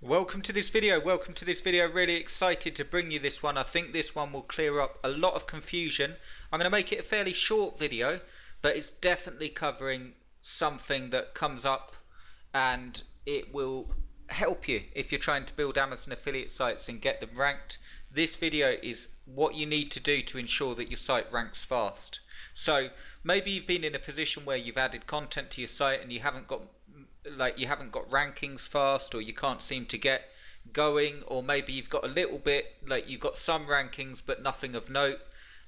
Welcome to this video. Really excited to bring you this one. I think this one will clear up a lot of confusion. I'm going to make it a fairly short video, but it's definitely covering something that comes up, and it will help you if you're trying to build Amazon affiliate sites and get them ranked. This video is what you need to do to ensure that your site ranks fast. So maybe you've been in a position where you've added content to your site and you haven't got rankings fast, or you can't seem to get going, or maybe you've got a little bit, you've got some rankings but nothing of note,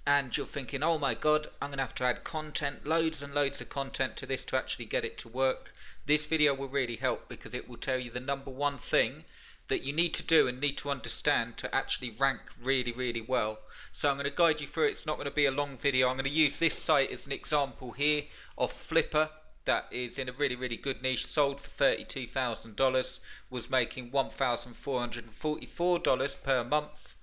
and you're thinking, oh my god, I'm gonna have to add content, loads and loads of content to this to actually get it to work. This video will really help because it will tell you the number one thing that you need to do and need to understand to actually rank really well. So I'm going to guide you through it. It's not going to be a long video. I'm going to use this site as an example here of Flipper that is in a really good niche, sold for $32,000, was making $1,444 per month,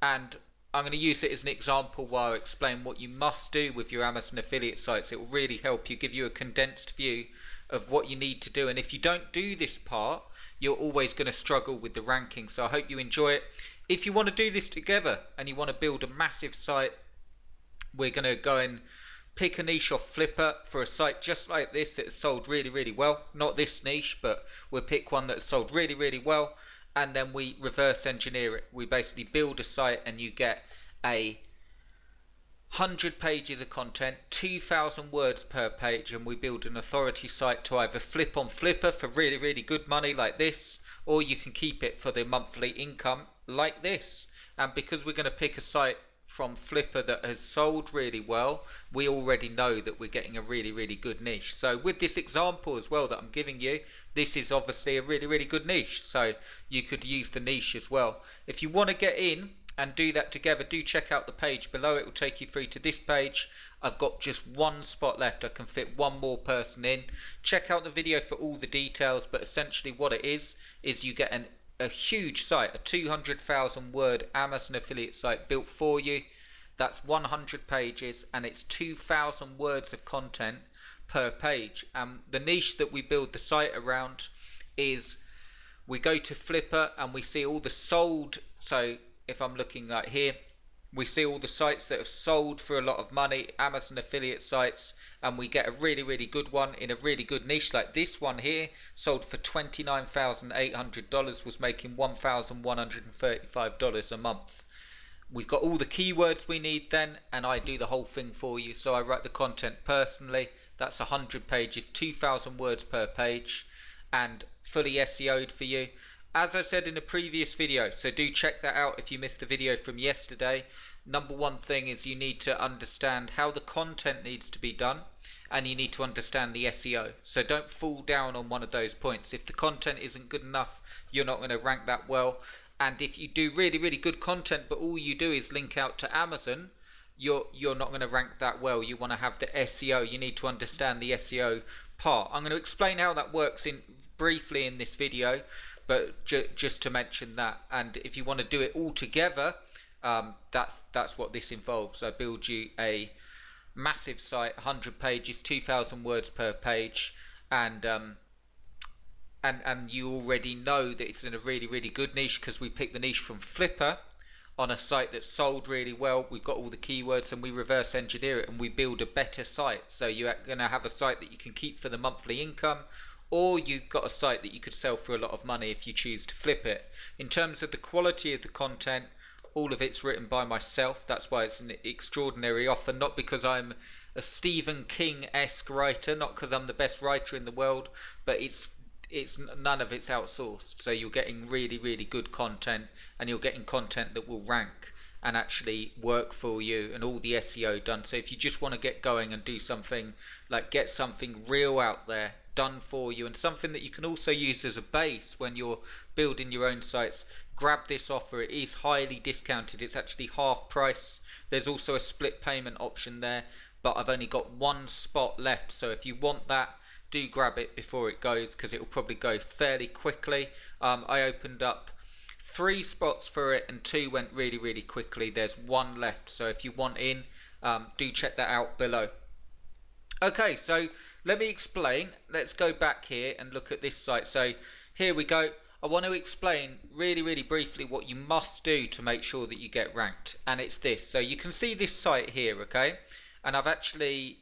and I'm going to use it as an example while I explain what you must do with your Amazon affiliate sites. It will really help you, give you a condensed view of what you need to do, and if you don't do this part, you're always going to struggle with the ranking. So I hope you enjoy it. If you want to do this together and you want to build a massive site, we're going to go and pick a niche off Flipper for a site just like this that has sold really well. Not this niche, but we'll pick one that has sold really well, and then we reverse engineer it. We basically build a site and you get 100 pages of content, 2,000 words per page, and we build an authority site to either flip on Flipper for really good money like this, or you can keep it for the monthly income like this. And because we're going to pick a site from Flipper that has sold really well, we already know that we're getting a really good niche. So with this example as well that I'm giving you, this is obviously a really good niche, so you could use the niche as well. If you want to get in and do that together, do check out the page below. It will take you through to this page. I've got just one spot left. I can fit one more person in. Check out the video for all the details, but essentially what it is you get a huge site, a 200,000 word Amazon affiliate site built for you. That's 100 pages and it's 2,000 words of content per page. The niche that we build the site around is, we go to Flipper and we see all the sold. So if I'm looking like here, we see all the sites that have sold for a lot of money, Amazon affiliate sites, and we get a really good one in a really good niche. Like this one here, sold for $29,800, was making $1,135 a month. We've got all the keywords we need then, and I do the whole thing for you. So I write the content personally. That's 100 pages, 2,000 words per page, and fully SEO'd for you, as I said in a previous video. So do check that out if you missed the video from yesterday. Number one thing is you need to understand how the content needs to be done, and you need to understand the SEO. So don't fall down on one of those points. If the content isn't good enough, you're not going to rank that well. And if you do really good content but all you do is link out to Amazon, you're not going to rank that well. You want to have the SEO. You need to understand the SEO part. I'm going to explain how that works briefly in this video, but just to mention that. And if you want to do it all together, that's what this involves. I build you a massive site, 100 pages, 2,000 words per page, and you already know that it's in a really good niche because we picked the niche from Flipper on a site that sold really well. We've got all the keywords and we reverse engineer it and we build a better site. So you're going to have a site that you can keep for the monthly income, or you've got a site that you could sell for a lot of money if you choose to flip it. In terms of the quality of the content, all of it's written by myself. That's why it's an extraordinary offer, not because I'm a Stephen King-esque writer, not because I'm the best writer in the world, but it's none of it's outsourced. So you're getting really good content, and you're getting content that will rank and actually work for you, and all the SEO done. So if you just want to get going and do something, like get something real out there done for you, and something that you can also use as a base when you're building your own sites, grab this offer. It is highly discounted. It's actually half price. There's also a split payment option there, but I've only got one spot left. So if you want that, do grab it before it goes, because it will probably go fairly quickly. I opened up 3 spots for it and 2 went really quickly. There's 1 left, so if you want in, do check that out below. Okay, so let me explain. Let's go back here and look at this site. So here we go. I want to explain really briefly what you must do to make sure that you get ranked, and it's this. So you can see this site here, okay, and I've actually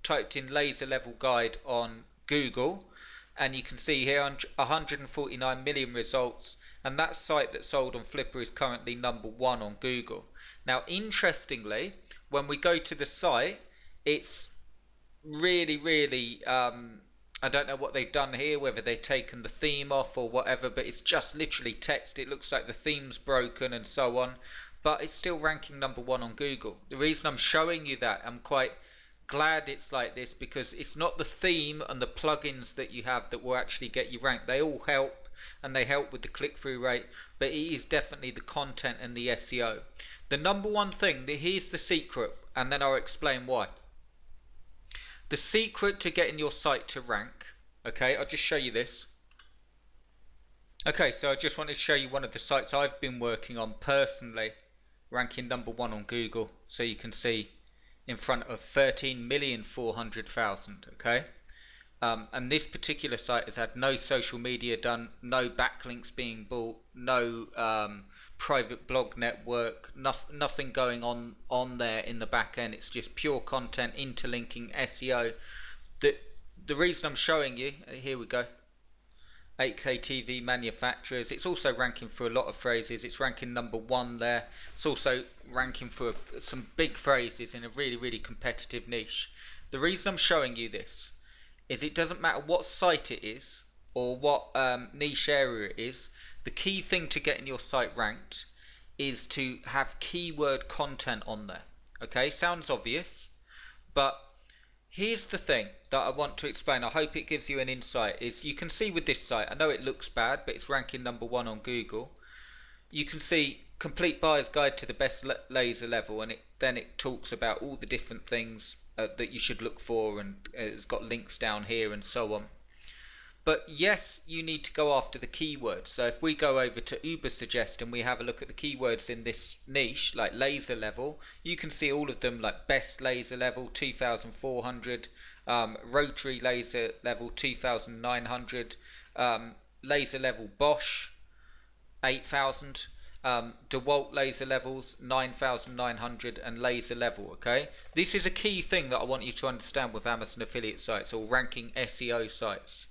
typed in laser level guide on Google, and you can see here 149 million results, and that site that sold on Flipper is currently #1 on Google. Now interestingly, when we go to the site, it's really I don't know what they've done here, whether they've taken the theme off or whatever, but it's just literally text. It looks like the theme's broken and so on, but it's still ranking #1 on Google. The reason I'm showing you that, I'm quite glad it's like this, because it's not the theme and the plugins that you have that will actually get you ranked. They all help, and they help with the click-through rate, but it is definitely the content and the SEO. The #1 thing, here's the secret, and then I'll explain why. The secret to getting your site to rank, okay, I'll just show you this. Okay, so I just wanted to show you one of the sites I've been working on personally, ranking #1 on Google, so you can see in front of 13,400,000, okay? And this particular site has had no social media done, no backlinks being bought, no private blog network, nothing going on there in the back end. It's just pure content, interlinking, SEO. The reason I'm showing you, here we go, 8K TV manufacturers. It's also ranking for a lot of phrases. It's ranking #1 there. It's also ranking for some big phrases in a really competitive niche. The reason I'm showing you this is it doesn't matter what site it is or what niche area it is. The key thing to getting your site ranked is to have keyword content on there. Okay, sounds obvious, but here's the thing that I want to explain. I hope it gives you an insight. Is you can see with this site, I know it looks bad, but it's ranking #1 on Google. You can see complete buyer's guide to the best laser level, and then it talks about all the different things that you should look for, and it's got links down here and so on. But yes, you need to go after the keywords. So if we go over to Ubersuggest and we have a look at the keywords in this niche, like laser level, you can see all of them, like best laser level 2,400, rotary laser level 2,900, laser level Bosch 8,000, DeWalt laser levels 9,900, and laser level. Okay, this is a key thing that I want you to understand with Amazon affiliate sites or ranking SEO sites.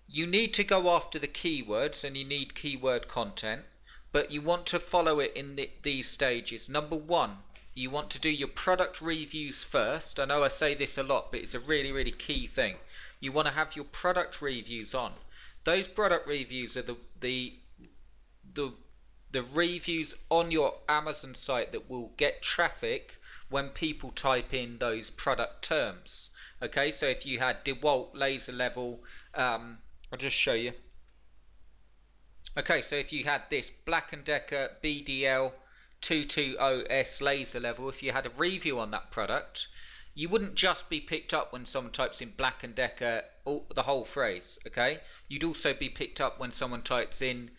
You need to go after the keywords, and you need keyword content, but you want to follow it in these stages. #1, you want to do your product reviews first. I know I say this a lot, but it's a really key thing. You want to have your product reviews on. Those product reviews are the reviews on your Amazon site that will get traffic when people type in those product terms. Okay, so if you had DeWalt laser level, I'll just show you. Okay, so if you had this Black & Decker BDL 220S laser level, if you had a review on that product, you wouldn't just be picked up when someone types in Black & Decker, the whole phrase, okay? You'd also be picked up when someone types in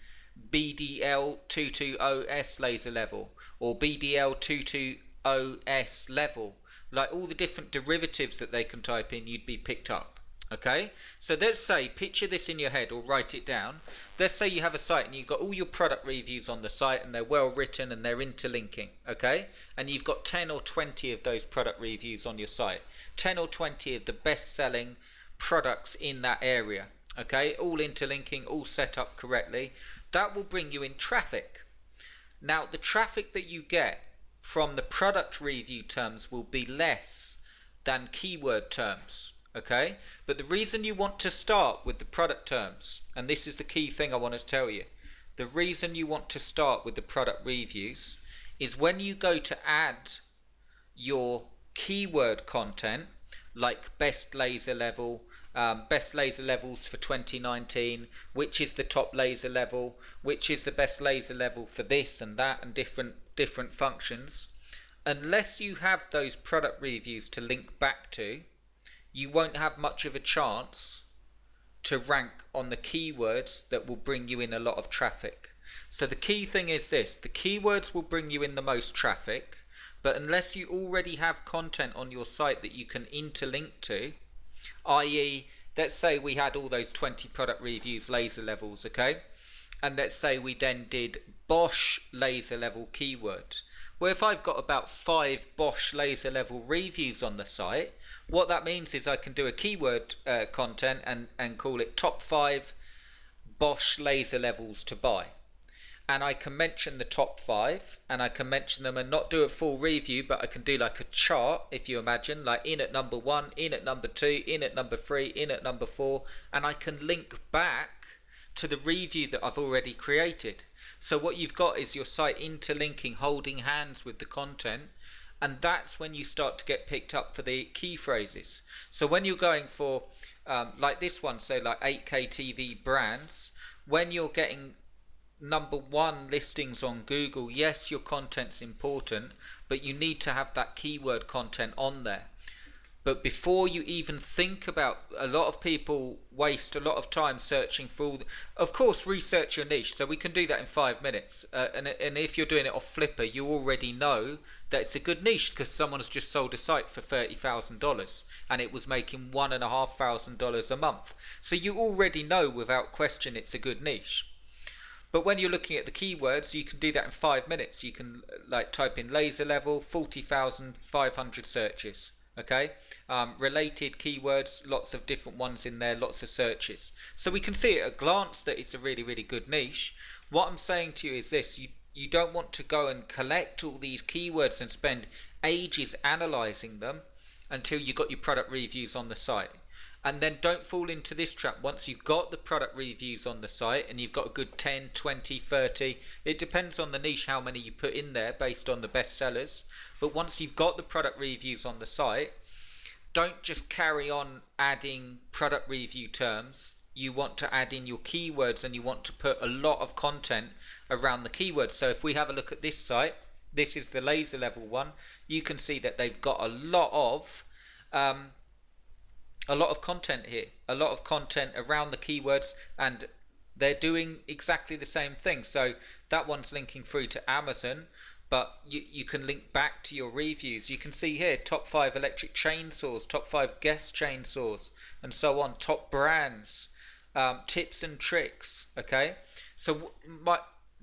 BDL 220S laser level or BDL 220S level. Like all the different derivatives that they can type in, you'd be picked up. Okay, so let's say, picture this in your head or write it down. Let's say you have a site and you've got all your product reviews on the site and they're well written and they're interlinking, okay? And you've got 10 or 20 of those product reviews on your site. 10 or 20 of the best selling products in that area, okay? All interlinking, all set up correctly. That will bring you in traffic. Now, the traffic that you get from the product review terms will be less than keyword terms. Okay, but the reason you want to start with the product terms, and this is the key thing I want to tell you, the reason you want to start with the product reviews is when you go to add your keyword content, like best laser level, best laser levels for 2019, which is the top laser level, which is the best laser level for this and that, and different functions. Unless you have those product reviews to link back to, you won't have much of a chance to rank on the keywords that will bring you in a lot of traffic. So the key thing is this: the keywords will bring you in the most traffic, but unless you already have content on your site that you can interlink to, i.e. let's say we had all those 20 product reviews laser levels, okay? And let's say we then did Bosch laser level keyword. Well, if I've got about 5 Bosch laser level reviews on the site, what that means is I can do a keyword content and call it top 5 Bosch laser levels to buy. And I can mention the top 5, and I can mention them and not do a full review, but I can do like a chart, if you imagine, like in at number 1, in at number 2, in at number 3, in at number 4, and I can link back to the review that I've already created. So what you've got is your site interlinking, holding hands with the content, and that's when you start to get picked up for the key phrases. So when you're going for like this one, so like 8K TV brands, when you're getting number 1 listings on Google, yes, your content's important, but you need to have that keyword content on there. But before you even think about, a lot of people waste a lot of time searching for all of course, research your niche. So we can do that in 5 minutes. And if you're doing it off Flippa, you already know that it's a good niche because someone has just sold a site for $30,000 and it was making $1,500 a month. So you already know without question it's a good niche. But when you're looking at the keywords, you can do that in 5 minutes. You can like type in laser level, 40,500 searches. Okay, related keywords, lots of different ones in there, lots of searches. So we can see at a glance that it's a really, really good niche. What I'm saying to you is this: you don't want to go and collect all these keywords and spend ages analyzing them until you got your product reviews on the site. And then don't fall into this trap. Once you've got the product reviews on the site and you've got a good 10, 20, 30, it depends on the niche how many you put in there based on the best sellers. But once you've got the product reviews on the site, don't just carry on adding product review terms. You want to add in your keywords and you want to put a lot of content around the keywords. So if we have a look at this site, this is the laser level one, you can see that they've got a lot of content here, a lot of content around the keywords, and they're doing exactly the same thing. So that one's linking through to Amazon, but you can link back to your reviews. You can see here top 5 electric chainsaws, top 5 Guess chainsaws, and so on, top brands, tips and tricks. Okay, so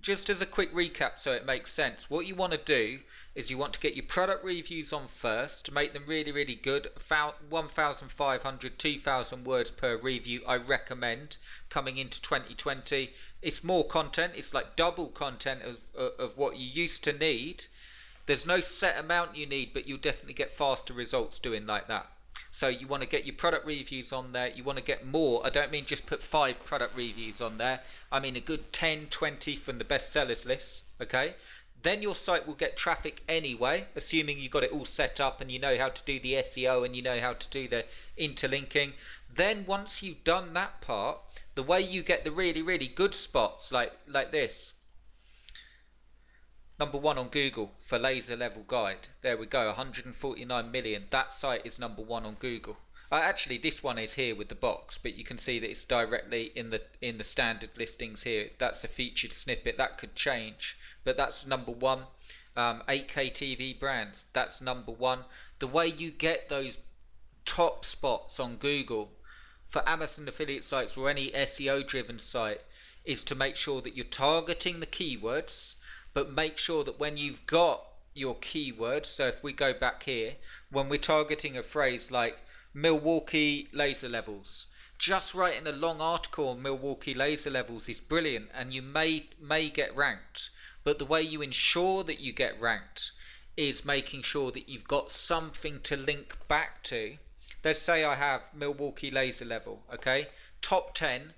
just as a quick recap so it makes sense, what you want to do is you want to get your product reviews on first, make them really, really good. 1,500, 2,000 words per review I recommend coming into 2020. It's more content, it's like double content of what you used to need. There's no set amount you need, but you'll definitely get faster results doing like that. So you want to get your product reviews on there. You want to get more. I don't mean just put 5 product reviews on there. I mean a good 10, 20 from the best sellers list. Okay. Then your site will get traffic anyway, assuming you've got it all set up and you know how to do the SEO and you know how to do the interlinking. Then once you've done that part, the way you get the really, really good spots like this. Number 1 on Google for laser level guide. There we go, 149 million. That site is number 1 on Google. Actually, this one is here with the box, but you can see that it's directly in the standard listings here. That's a featured snippet. That could change, but that's number 1. 8K TV brands. That's number 1. The way you get those top spots on Google for Amazon affiliate sites or any SEO driven site is to make sure that you're targeting the keywords, but make sure that when you've got your keywords, so if we go back here, when we're targeting a phrase like Milwaukee laser levels, just writing a long article on Milwaukee laser levels is brilliant, and you may get ranked, but the way you ensure that you get ranked is making sure that you've got something to link back to. Let's say I have Milwaukee laser level, okay, top 10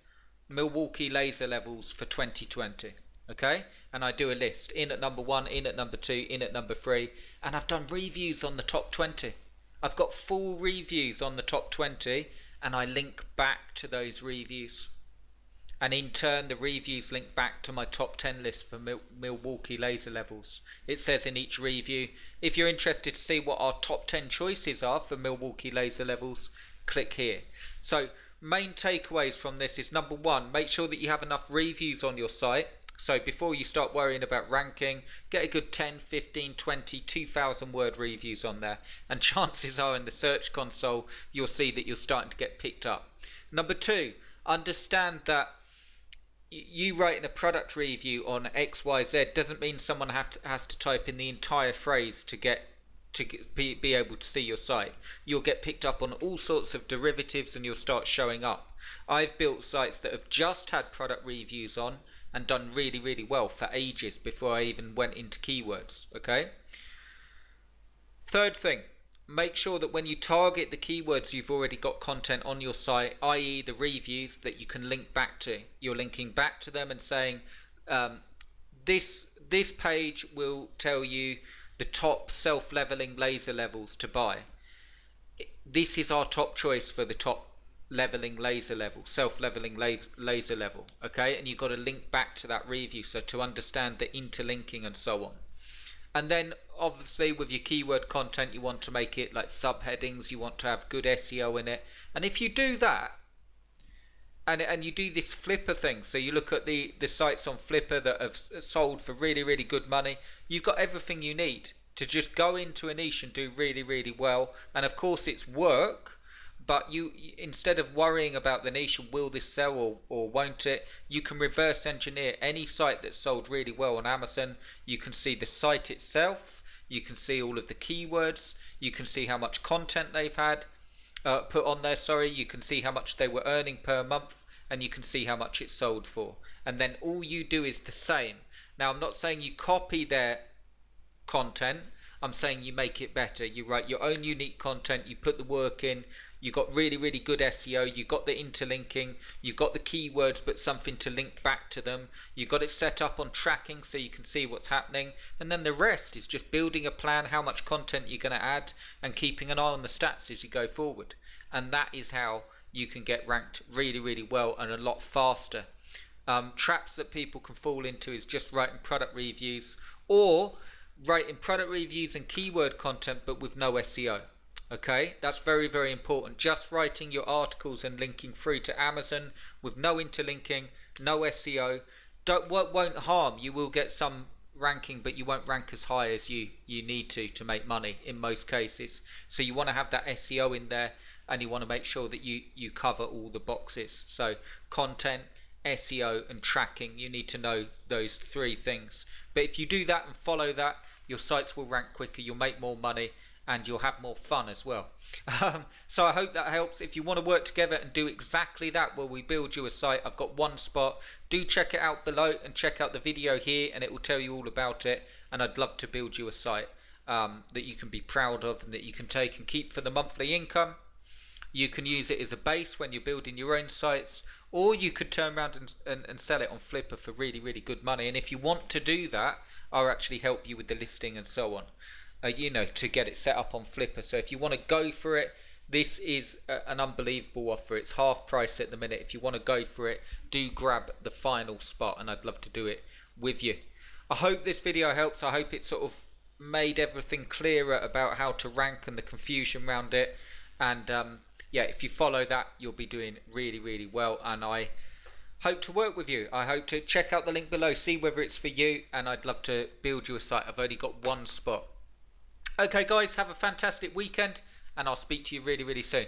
Milwaukee laser levels for 2020, okay, and I do a list, in at number 1, in at number 2, in at number 3, and I've done reviews on the top 20. I've got full reviews on the top 20, and I link back to those reviews, and in turn the reviews link back to my top 10 list for Milwaukee laser levels. It says in each review, if you're interested to see what our top 10 choices are for Milwaukee laser levels, click here. So main takeaways from this is, number 1, make sure that you have enough reviews on your site. So before you start worrying about ranking, get a good 10, 15, 20, 2,000 word reviews on there, and chances are in the search console you'll see that you're starting to get picked up. Number two, understand that you writing a product review on XYZ doesn't mean someone has to type in the entire phrase to be able to see your site. You'll get picked up on all sorts of derivatives and you'll start showing up. I've built sites that have just had product reviews on and done really, really well for ages before I even went into keywords. Okay. Third thing, make sure that when you target the keywords you've already got content on your site, i.e. the reviews that you can link back to. You're linking back to them and saying this page will tell you the top self-leveling laser levels to buy. This is our top choice for the top leveling laser level, self-leveling laser level. Okay, and you've got to link back to that review so to understand the interlinking and so on. And then obviously with your keyword content, you want to make it like subheadings, you want to have good SEO in it. And if you do that, and you do this Flipper thing, so you look at the sites on Flipper that have sold for really, really good money, you've got everything you need to just go into a niche and do really, really well. And of course it's work, but you, instead of worrying about the niche, will this sell or won't it, you can reverse engineer any site that's sold really well on Amazon. You can see the site itself, you can see all of the keywords, you can see how much content they've had put on there, you can see how much they were earning per month, and you can see how much it sold for. And then all you do is the same. Now I'm not saying you copy their content, I'm saying you make it better. You write your own unique content, you put the work in, you got really, really good SEO, you got the interlinking, you've got the keywords but something to link back to them, you've got it set up on tracking so you can see what's happening, and then the rest is just building a plan, how much content you're going to add, and keeping an eye on the stats as you go forward. And that is how you can get ranked really, really well and a lot faster. Traps that people can fall into is just writing product reviews, or writing product reviews and keyword content but with no SEO. Okay, that's very, very important. Just writing your articles and linking through to Amazon with no interlinking, no SEO, won't harm. You will get some ranking, but you won't rank as high as you need to make money in most cases. So you want to have that SEO in there, and you want to make sure that you cover all the boxes. So content, SEO and tracking, you need to know those three things. But if you do that and follow that, your sites will rank quicker, you'll make more money, and you'll have more fun as well. So I hope that helps. If you want to work together and do exactly that, where we build you a site, I've got one spot. Do check it out below and check out the video here, and it will tell you all about it. And I'd love to build you a site that you can be proud of and that you can take and keep for the monthly income. You can use it as a base when you're building your own sites, or you could turn around and sell it on Flipper for really, really good money. And if you want to do that, I'll actually help you with the listing and so on. To get it set up on Flipper. So if you want to go for it, this is an unbelievable offer. It's half price at the minute. If you want to go for it, do grab the final spot, and I'd love to do it with you. I hope this video helps. I hope it sort of made everything clearer about how to rank and the confusion around it. And if you follow that, you'll be doing really, really well. And I hope to work with you. I hope to check out the link below, see whether it's for you, and I'd love to build you a site. I've only got one spot. Okay guys, have a fantastic weekend, and I'll speak to you really, really soon.